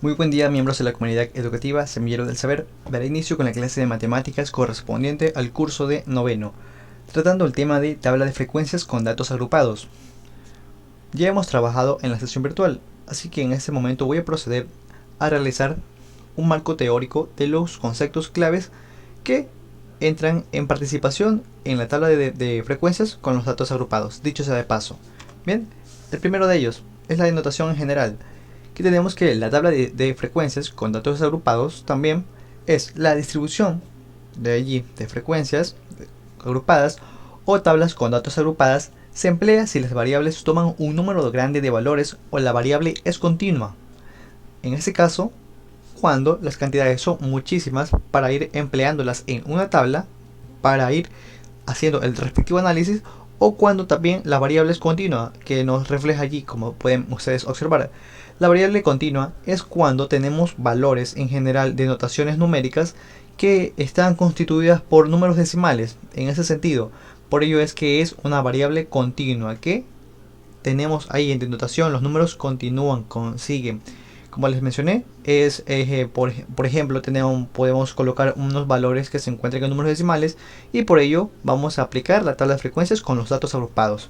Muy buen día, miembros de la comunidad educativa Semillero del Saber. Daré inicio con la clase de matemáticas correspondiente al curso de noveno, tratando el tema de tabla de frecuencias con datos agrupados. Ya hemos trabajado en la sesión virtual, así que en este momento voy a proceder a realizar un marco teórico de los conceptos claves que entran en participación en la tabla de frecuencias con los datos agrupados, dicho sea de paso. Bien, el primero de ellos es la denotación en general. Aquí tenemos que la tabla de frecuencias con datos agrupados también es la distribución de allí de frecuencias agrupadas o tablas con datos agrupadas. Se emplea si las variables toman un número grande de valores o la variable es continua. En este caso, cuando las cantidades son muchísimas, para ir empleándolas en una tabla para ir haciendo el respectivo análisis, o cuando también la variable es continua, que nos refleja allí, como pueden ustedes observar. La variable continua es cuando tenemos valores en general de notaciones numéricas que están constituidas por números decimales, en ese sentido. Por ello es que es una variable continua, que tenemos ahí en denotación, los números continúan, siguen. Como les mencioné, es por ejemplo, podemos colocar unos valores que se encuentran en números decimales, y por ello vamos a aplicar la tabla de frecuencias con los datos agrupados.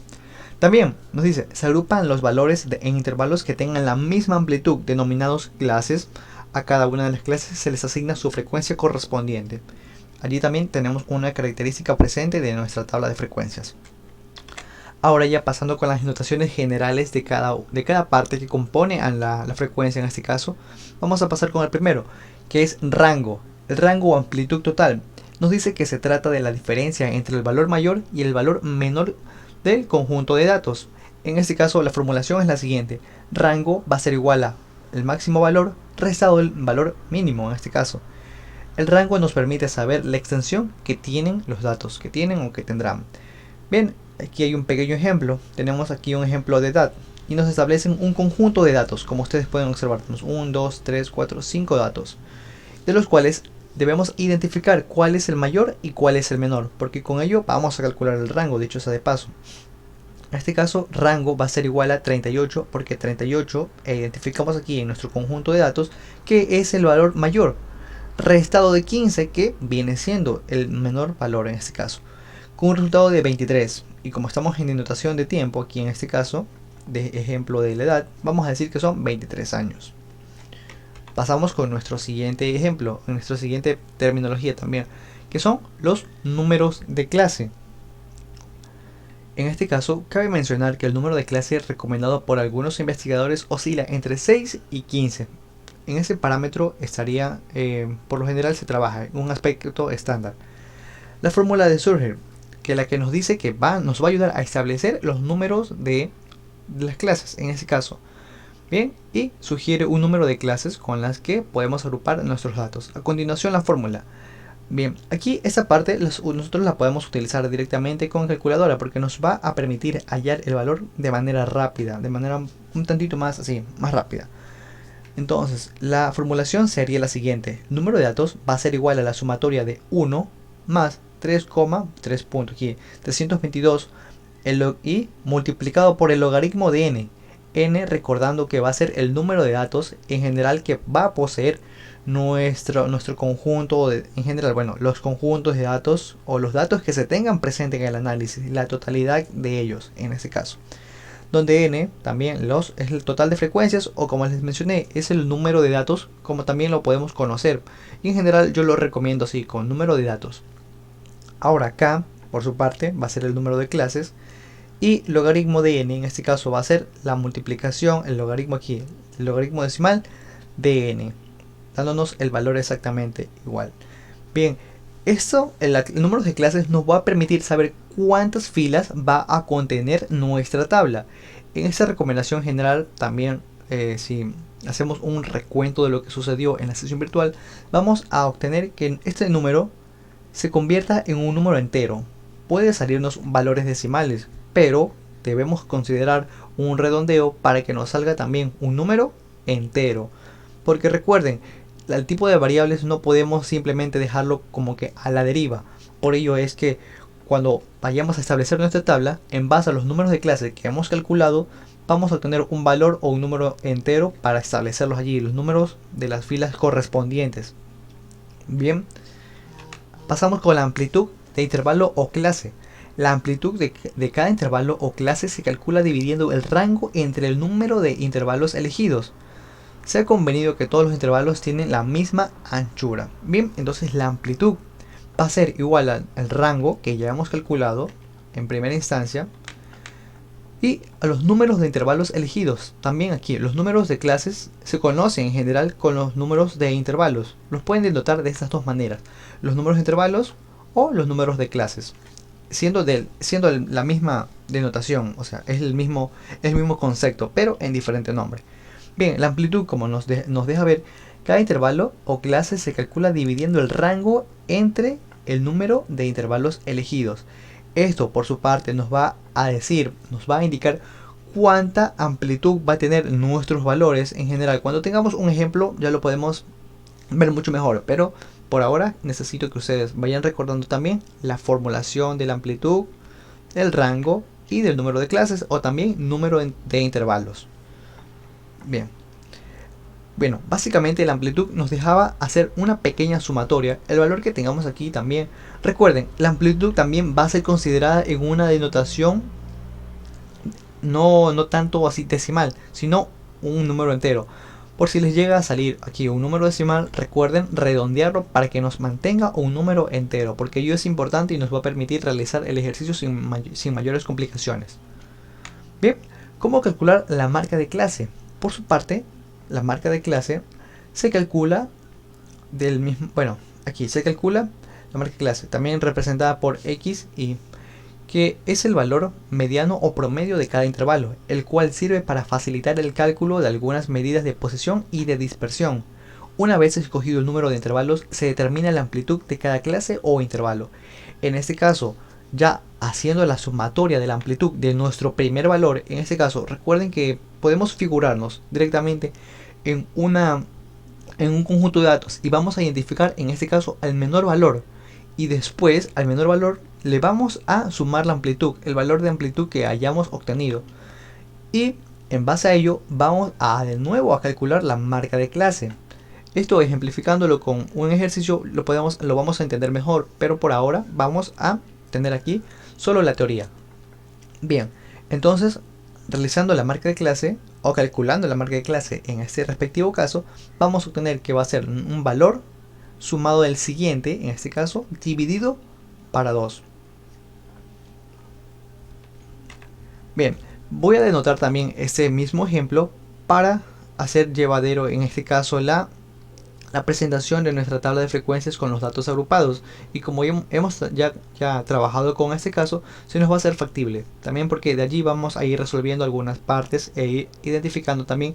También nos dice, se agrupan los valores en intervalos que tengan la misma amplitud, denominados clases. A cada una de las clases se les asigna su frecuencia correspondiente. Allí también tenemos una característica presente de nuestra tabla de frecuencias. Ahora ya pasando con las notaciones generales de cada parte que compone a la frecuencia en este caso, vamos a pasar con el primero, que es rango. El rango o amplitud total nos dice que se trata de la diferencia entre el valor mayor y el valor menor del conjunto de datos. En este caso la formulación es la siguiente: rango va a ser igual a el máximo valor restado el valor mínimo en este caso. El rango nos permite saber la extensión que tienen los datos, que tienen o que tendrán. Bien, aquí hay un pequeño ejemplo. Tenemos aquí un ejemplo de edad y nos establecen un conjunto de datos. Como ustedes pueden observar, tenemos 1, 2, 3, 4, 5 datos, de los cuales debemos identificar cuál es el mayor y cuál es el menor, porque con ello vamos a calcular el rango, dicho sea de paso. En este caso, rango va a ser igual a 38, porque 38 identificamos aquí en nuestro conjunto de datos que es el valor mayor, restado de 15, que viene siendo el menor valor en este caso, con un resultado de 23. Y como estamos en denotación de tiempo, aquí en este caso, de ejemplo de la edad, vamos a decir que son 23 años. Pasamos con nuestro siguiente ejemplo, en nuestra siguiente terminología también, que son los números de clase. En este caso, cabe mencionar que el número de clase recomendado por algunos investigadores oscila entre 6 y 15. En ese parámetro estaría, por lo general se trabaja en un aspecto estándar. La fórmula de Surger, que la que nos dice que nos va a ayudar a establecer los números de las clases en este caso. Bien, y sugiere un número de clases con las que podemos agrupar nuestros datos. A continuación, la fórmula. Bien, aquí esta parte nosotros la podemos utilizar directamente con calculadora, porque nos va a permitir hallar el valor de manera rápida, de manera un tantito más así, más rápida. Entonces, la formulación sería la siguiente: el número de datos va a ser igual a la sumatoria de 1 más 3,3 puntos aquí, 322 y multiplicado por el logaritmo de n, recordando que va a ser el número de datos en general que va a poseer nuestro conjunto en general, bueno, los conjuntos de datos o los datos que se tengan presente en el análisis, la totalidad de ellos en este caso, donde n también es el total de frecuencias, o como les mencioné, es el número de datos, como también lo podemos conocer, y en general yo lo recomiendo así, con número de datos. Ahora k, por su parte, va a ser el número de clases, y logaritmo de n en este caso va a ser la multiplicación, el logaritmo aquí, el logaritmo decimal de n, dándonos el valor exactamente igual. Bien, esto, el número de clases nos va a permitir saber cuántas filas va a contener nuestra tabla. En esta recomendación general también, si hacemos un recuento de lo que sucedió en la sesión virtual, vamos a obtener que este número se convierta en un número entero. Puede salirnos valores decimales, pero debemos considerar un redondeo para que nos salga también un número entero. Porque recuerden, el tipo de variables no podemos simplemente dejarlo como que a la deriva. Por ello es que cuando vayamos a establecer nuestra tabla, en base a los números de clase que hemos calculado, vamos a obtener un valor o un número entero para establecerlos allí, los números de las filas correspondientes. Bien, pasamos con la amplitud de intervalo o clase. La amplitud de cada intervalo o clase se calcula dividiendo el rango entre el número de intervalos elegidos. Se ha convenido que todos los intervalos tienen la misma anchura. Bien, entonces la amplitud va a ser igual al rango que ya hemos calculado en primera instancia y a los números de intervalos elegidos. También aquí los números de clases se conocen en general con los números de intervalos. Los pueden denotar de estas dos maneras: los números de intervalos o los números de clases, siendo la misma denotación, o sea, es el mismo concepto, pero en diferente nombre. Bien, la amplitud, como nos deja ver, cada intervalo o clase se calcula dividiendo el rango entre el número de intervalos elegidos. Esto, por su parte, nos va a indicar cuánta amplitud va a tener nuestros valores en general. Cuando tengamos un ejemplo ya lo podemos ver mucho mejor, pero por ahora necesito que ustedes vayan recordando también la formulación de la amplitud, el rango y del número de clases, o también número de intervalos. Bien, bueno, básicamente la amplitud nos dejaba hacer una pequeña sumatoria. El valor que tengamos aquí también, recuerden, la amplitud también va a ser considerada en una denotación no tanto así decimal, sino un número entero. Por si les llega a salir aquí un número decimal, recuerden redondearlo para que nos mantenga un número entero, porque ello es importante y nos va a permitir realizar el ejercicio sin mayores complicaciones. Bien, ¿cómo calcular la marca de clase? Por su parte, la marca de clase se calcula del mismo, aquí se calcula la marca de clase, también representada por X y que es el valor mediano o promedio de cada intervalo, el cual sirve para facilitar el cálculo de algunas medidas de posición y de dispersión. Una vez escogido el número de intervalos, se determina la amplitud de cada clase o intervalo. En este caso, ya haciendo la sumatoria de la amplitud de nuestro primer valor, en este caso, recuerden que podemos figurarnos directamente en un conjunto de datos y vamos a identificar en este caso al menor valor, y después al menor valor le vamos a sumar la amplitud, el valor de amplitud que hayamos obtenido, y en base a ello vamos a de nuevo a calcular la marca de clase. Esto, ejemplificándolo con un ejercicio, lo vamos a entender mejor, pero por ahora vamos a tener aquí solo la teoría. Bien, entonces realizando la marca de clase o calculando la marca de clase en este respectivo caso, vamos a obtener que va a ser un valor sumado del siguiente, en este caso, dividido para 2. Bien, voy a denotar también este mismo ejemplo para hacer llevadero, en este caso, la presentación de nuestra tabla de frecuencias con los datos agrupados. Y como hemos ya trabajado con este caso, se nos va a hacer factible. También porque de allí vamos a ir resolviendo algunas partes e ir identificando también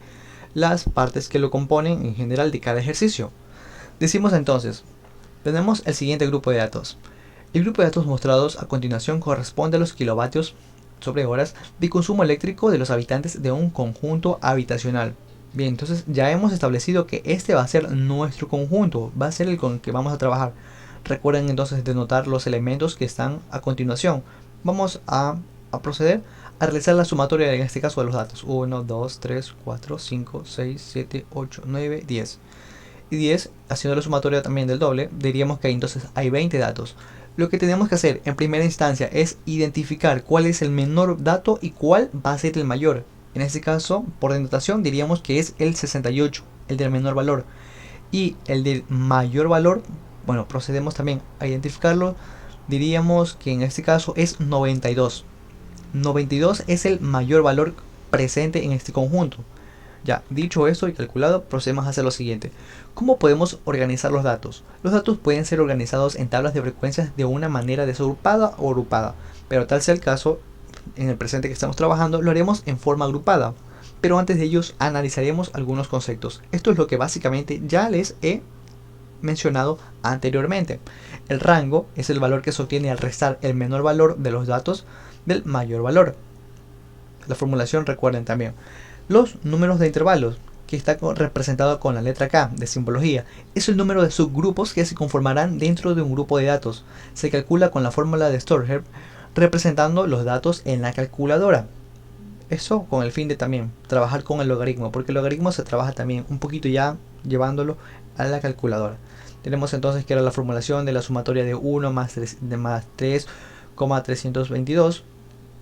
las partes que lo componen en general de cada ejercicio. Decimos entonces, tenemos el siguiente grupo de datos. El grupo de datos mostrados a continuación corresponde a los kilovatios sobre horas de consumo eléctrico de los habitantes de un conjunto habitacional. Bien, entonces ya hemos establecido que este va a ser nuestro conjunto, va a ser el con el que vamos a trabajar. Recuerden entonces denotar los elementos que están a continuación. Vamos a proceder a realizar la sumatoria, en este caso, de los datos. 1, 2, 3, 4, 5, 6, 7, 8, 9, 10. Y 10, haciendo la sumatoria también del doble, diríamos que entonces hay 20 datos. Lo que tenemos que hacer en primera instancia es identificar cuál es el menor dato y cuál va a ser el mayor. En este caso, por denotación, diríamos que es el 68, el del menor valor. Y el del mayor valor, procedemos también a identificarlo. Diríamos que en este caso es 92. 92 es el mayor valor presente en este conjunto. Ya, dicho esto y calculado, procedemos a hacer lo siguiente. ¿Cómo podemos organizar los datos? Los datos pueden ser organizados en tablas de frecuencias de una manera desagrupada o agrupada, pero tal sea el caso, en el presente que estamos trabajando, lo haremos en forma agrupada. Pero antes de ellos analizaremos algunos conceptos. Esto es lo que básicamente ya les he mencionado anteriormente. El rango es el valor que se obtiene al restar el menor valor de los datos del mayor valor. La formulación, recuerden también. Los números de intervalos, que está representado con la letra K de simbología, es el número de subgrupos que se conformarán dentro de un grupo de datos. Se calcula con la fórmula de Storer, representando los datos en la calculadora. Eso con el fin de también trabajar con el logaritmo, porque el logaritmo se trabaja también un poquito ya llevándolo a la calculadora. Tenemos entonces que era la formulación de la sumatoria de 1 más 3,322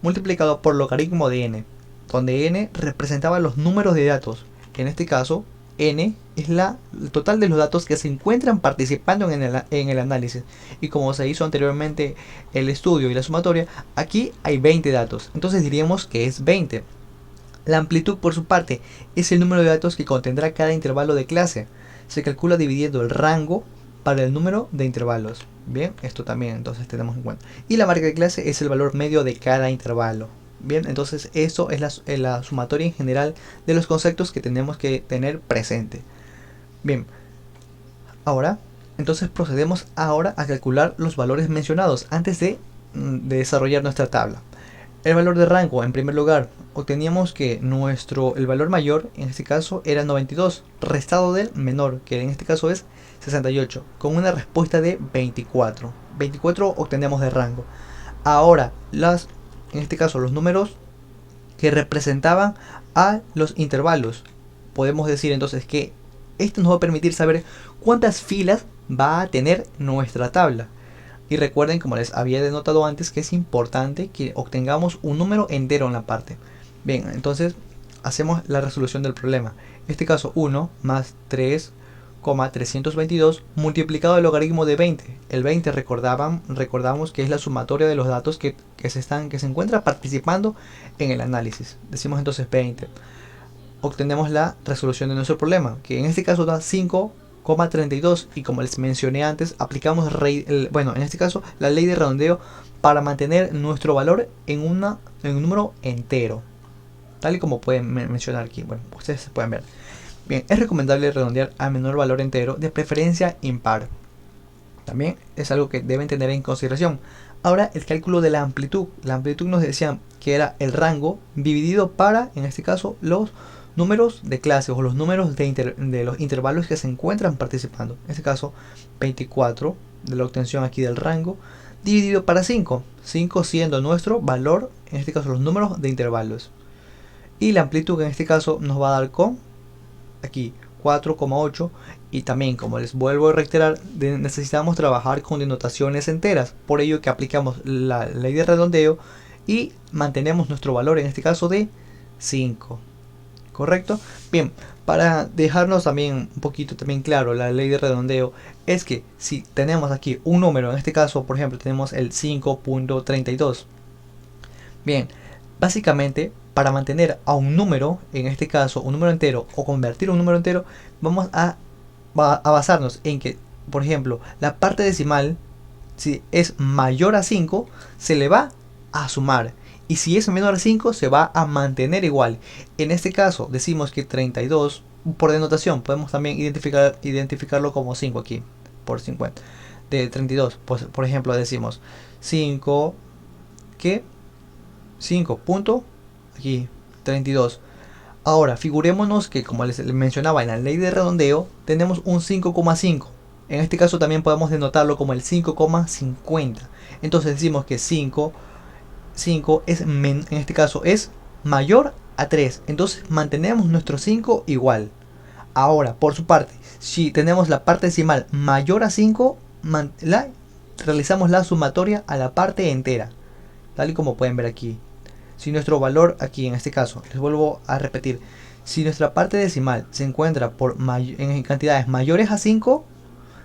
multiplicado por logaritmo de n, donde n representaba los números de datos. En este caso, n es el total de los datos que se encuentran participando en el análisis. Y como se hizo anteriormente el estudio y la sumatoria, aquí hay 20 datos. Entonces diríamos que es 20. La amplitud, por su parte, es el número de datos que contendrá cada intervalo de clase. Se calcula dividiendo el rango para el número de intervalos. Bien, esto también entonces tenemos en cuenta. Y la marca de clase es el valor medio de cada intervalo. Bien, entonces eso es la sumatoria en general de los conceptos que tenemos que tener presente. Bien, ahora, entonces procedemos ahora a calcular los valores mencionados antes de desarrollar nuestra tabla. El valor de rango, en primer lugar, obteníamos que el valor mayor, en este caso, era 92, restado del menor, que en este caso es 68, con una respuesta de 24. 24 obtenemos de rango. Ahora, en este caso, los números que representaban a los intervalos. Podemos decir entonces que esto nos va a permitir saber cuántas filas va a tener nuestra tabla. Y recuerden, como les había denotado antes, que es importante que obtengamos un número entero en la parte. Bien, entonces hacemos la resolución del problema. En este caso, 1 más 3,322 multiplicado el logaritmo de 20. El 20 recordamos que es la sumatoria de los datos que se encuentra participando en el análisis. Decimos entonces 20. Obtenemos la resolución de nuestro problema, que en este caso da 5,32, y como les mencioné antes, aplicamos en este caso la ley de redondeo para mantener nuestro valor en un número entero, tal y como pueden mencionar aquí. Bueno, ustedes pueden ver. Bien, es recomendable redondear a menor valor entero, de preferencia impar. También es algo que deben tener en consideración. Ahora, el cálculo de la amplitud. La amplitud nos decían que era el rango dividido para, en este caso, los números de clases o los números de los intervalos que se encuentran participando. En este caso, 24 de la obtención aquí del rango, dividido para 5. 5 siendo nuestro valor, en este caso los números de intervalos. Y la amplitud en este caso nos va a dar con, aquí, 4,8. Y también, como les vuelvo a reiterar, necesitamos trabajar con denotaciones enteras. Por ello que aplicamos la ley de redondeo y mantenemos nuestro valor, en este caso, de 5. ¿Correcto? Bien, para dejarnos también un poquito también claro la ley de redondeo, es que si tenemos aquí un número, en este caso, por ejemplo, tenemos el 5,32. Bien, básicamente, para mantener a un número, en este caso un número entero, o convertir un número entero, vamos a basarnos en que, por ejemplo, la parte decimal, si es mayor a 5, se le va a sumar. Y si es menor a 5, se va a mantener igual. En este caso, decimos que 32, por denotación, podemos también identificarlo como 5 aquí, por 50. De 32, pues, por ejemplo, decimos 5, ¿qué? 5 punto, aquí, 32. Ahora, figurémonos que, como les mencionaba en la ley de redondeo, tenemos un 5,5. En este caso también podemos denotarlo como el 5,50. Entonces decimos que 5 en este caso es mayor a 3. Entonces mantenemos nuestro 5 igual. Ahora, por su parte, si tenemos la parte decimal mayor a 5, realizamos la sumatoria a la parte entera, tal y como pueden ver aquí. Si nuestro valor aquí, en este caso, les vuelvo a repetir, si nuestra parte decimal se encuentra en cantidades mayores a 5,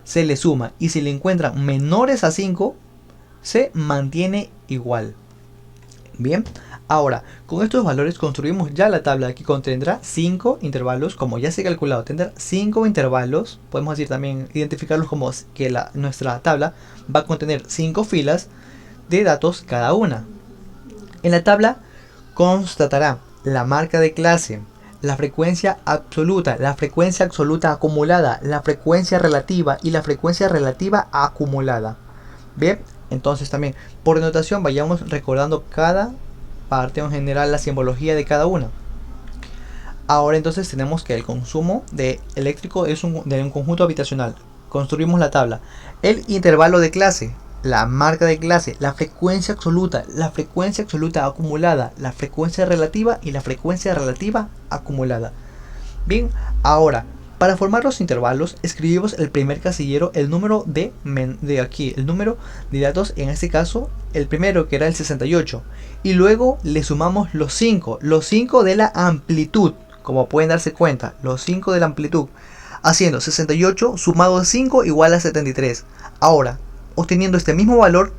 se le suma, y si le encuentran menores a 5, se mantiene igual. Bien, ahora con estos valores construimos ya la tabla que contendrá 5 intervalos. Como ya se ha calculado, tendrá 5 intervalos. Podemos decir también, identificarlos como que nuestra tabla va a contener 5 filas de datos cada una. En la tabla constatará la marca de clase, la frecuencia absoluta acumulada, la frecuencia relativa y la frecuencia relativa acumulada. Bien, entonces también por denotación vayamos recordando cada parte, en general la simbología de cada una. Ahora entonces tenemos que el consumo de eléctrico es de un conjunto habitacional. Construimos la tabla. El intervalo de clase. la marca de clase, la frecuencia absoluta acumulada, la frecuencia relativa y la frecuencia relativa acumulada. Bien, ahora, para formar los intervalos, escribimos el primer casillero, el número de aquí, el número de datos, en este caso, el primero que era el 68. Y luego le sumamos los 5 de la amplitud, como pueden darse cuenta, los 5 de la amplitud, haciendo 68 sumado a 5 igual a 73. Ahora, obteniendo este mismo valor,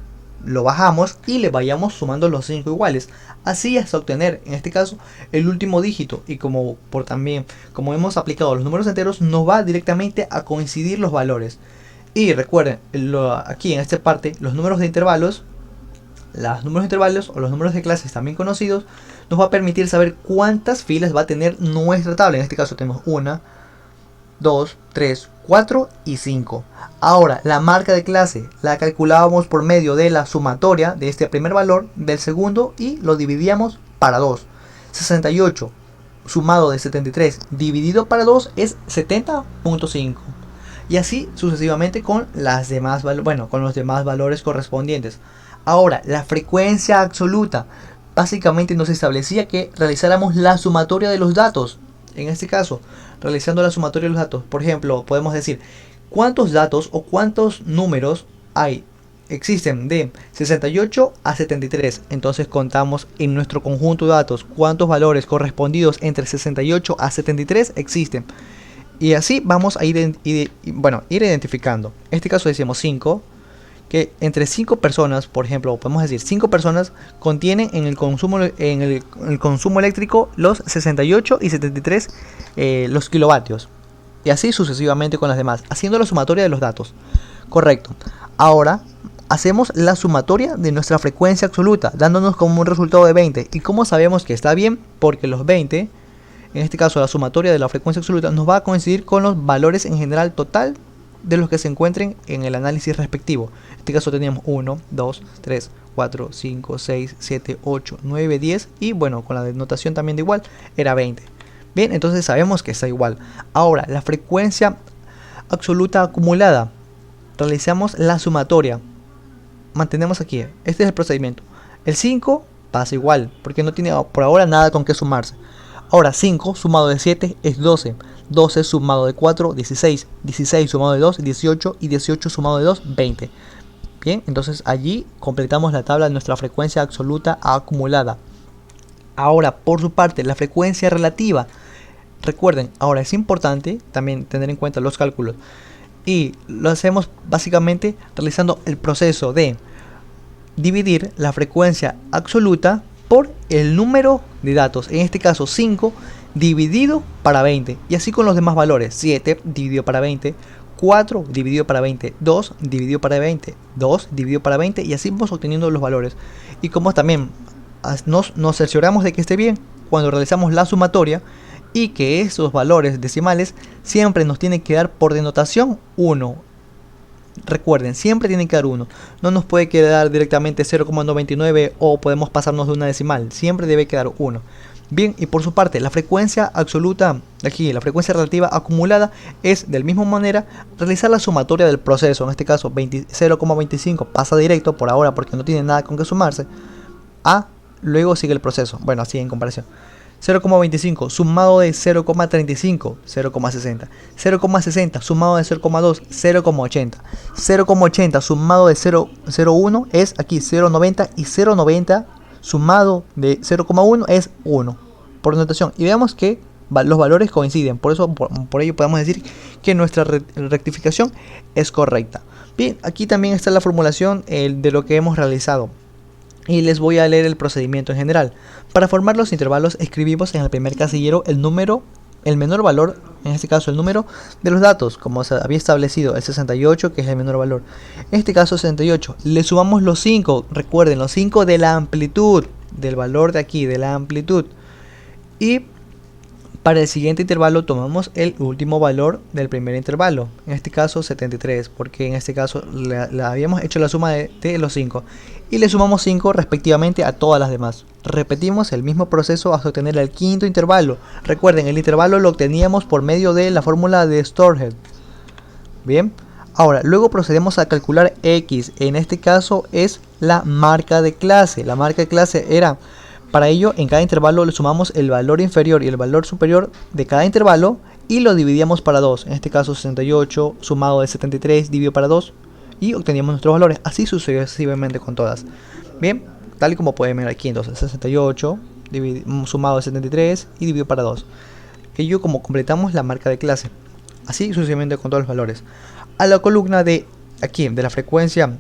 lo bajamos y le vayamos sumando los 5 iguales, así hasta obtener en este caso el último dígito. Y como hemos aplicado los números enteros, nos va directamente a coincidir los valores. Y recuerden, aquí en esta parte, los números de intervalos o los números de clases también conocidos, nos va a permitir saber cuántas filas va a tener nuestra tabla. En este caso tenemos 1, 2, 3, 4 y 5. Ahora, la marca de clase la calculábamos por medio de la sumatoria de este primer valor del segundo y lo dividíamos para 2. 68 sumado de 73 dividido para 2 es 70.5. Y así sucesivamente con los demás valores correspondientes. Ahora, la frecuencia absoluta. Básicamente nos establecía que realizáramos la sumatoria de los datos. En este caso, realizando la sumatoria de los datos, por ejemplo, podemos decir cuántos datos o cuántos números existen de 68 a 73. Entonces contamos en nuestro conjunto de datos cuántos valores correspondidos entre 68 a 73 existen. Y así vamos a ir identificando. En este caso decimos 5, que entre 5 personas, por ejemplo, podemos decir 5 personas contienen en el consumo eléctrico los 68 y 73 los kilovatios. Y así sucesivamente con las demás, haciendo la sumatoria de los datos. Correcto. Ahora hacemos la sumatoria de nuestra frecuencia absoluta, dándonos como un resultado de 20. ¿Y cómo sabemos que está bien? Porque los 20, en este caso la sumatoria de la frecuencia absoluta, nos va a coincidir con los valores en general total de los que se encuentren en el análisis respectivo. En este caso teníamos 1, 2, 3, 4, 5, 6, 7, 8, 9, 10 y bueno, con la denotación también de igual era 20. Bien, entonces sabemos que está igual. Ahora, la frecuencia absoluta acumulada. Realizamos la sumatoria. Mantenemos aquí. Este es el procedimiento. El 5 pasa igual, porque no tiene por ahora nada con qué sumarse. Ahora 5 sumado de 7 es 12. 12 sumado de 4, 16. 16 sumado de 2, 18. Y 18 sumado de 2, 20. Bien, entonces allí completamos la tabla de nuestra frecuencia absoluta acumulada. Ahora, por su parte, la frecuencia relativa. Recuerden, ahora es importante también tener en cuenta los cálculos. Y lo hacemos básicamente realizando el proceso de dividir la frecuencia absoluta por el número de datos. En este caso 5 dividido para 20. Y así con los demás valores. 7 dividido para 20. 4 dividido para 20. 2 dividido para 20. 2 dividido para 20. Y así vamos obteniendo los valores. Y como también nos cercioramos de que esté bien cuando realizamos la sumatoria y que esos valores decimales siempre nos tienen que dar por denotación 1. Recuerden, siempre tienen que dar 1. No nos puede quedar directamente 0,99 o podemos pasarnos de una decimal. Siempre debe quedar 1. Bien, y por su parte, la frecuencia absoluta, aquí la frecuencia relativa acumulada, es de la misma manera realizar la sumatoria del proceso. En este caso 0,25 pasa directo por ahora porque no tiene nada con que sumarse. Luego sigue el proceso. Bueno, así en comparación. 0,25 sumado de 0,35, 0,60. 0,60 sumado de 0,2, 0,80. 0,80 sumado de 0,01 es aquí 0,90 y 0,90 sumado de 0,1 es 1 por notación. Y veamos que los valores coinciden. Por ello podemos decir que nuestra rectificación es correcta. Bien, aquí también está la formulación de lo que hemos realizado. Y les voy a leer el procedimiento en general. Para formar los intervalos escribimos en el primer casillero el menor valor, en este caso el número de los datos, como se había establecido, el 68, que es el menor valor. En este caso 68, le sumamos los 5, recuerden, los 5 de la amplitud, del valor de aquí, de la amplitud. Y para el siguiente intervalo tomamos el último valor del primer intervalo, en este caso 73, porque en este caso habíamos hecho la suma de los 5 y le sumamos 5 respectivamente a todas las demás. Repetimos el mismo proceso hasta obtener el quinto intervalo. Recuerden, el intervalo lo obteníamos por medio de la fórmula de Storehead. Bien, Ahora, luego procedemos a calcular x. En este caso es la marca de clase. La marca de clase era, para ello, en cada intervalo le sumamos el valor inferior y el valor superior de cada intervalo y lo dividíamos para 2. En este caso 68 sumado de 73 dividido para 2 y obteníamos nuestros valores. Así sucesivamente con todas. Bien, tal y como pueden ver aquí, entonces 68 sumado de 73 y dividido para 2. Ello como completamos la marca de clase. Así sucesivamente con todos los valores. A la columna de aquí, de la frecuencia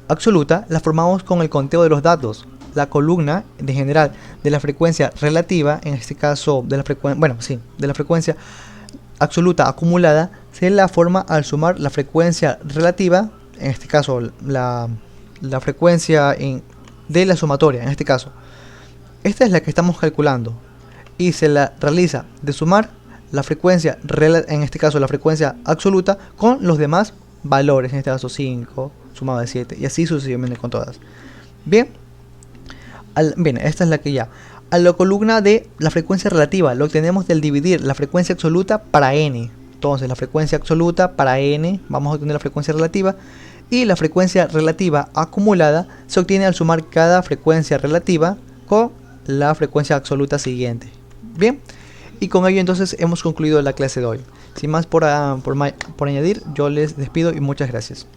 absoluta, la formamos con el conteo de los datos. La columna de general de la frecuencia relativa, en este caso de la frecuencia absoluta acumulada, se la forma al sumar la frecuencia relativa, en este caso la frecuencia de la sumatoria, en este caso. Esta es la que estamos calculando y se la realiza de sumar la frecuencia, en este caso la frecuencia absoluta, con los demás valores, en este caso 5 sumado de 7 y así sucesivamente con todas. Bien, esta es la que ya. A la columna de la frecuencia relativa lo obtenemos del dividir la frecuencia absoluta para n. Entonces la frecuencia absoluta para n, vamos a obtener la frecuencia relativa, y la frecuencia relativa acumulada se obtiene al sumar cada frecuencia relativa con la frecuencia absoluta siguiente. Bien, y con ello entonces hemos concluido la clase de hoy. Sin más por añadir, yo les despido y muchas gracias.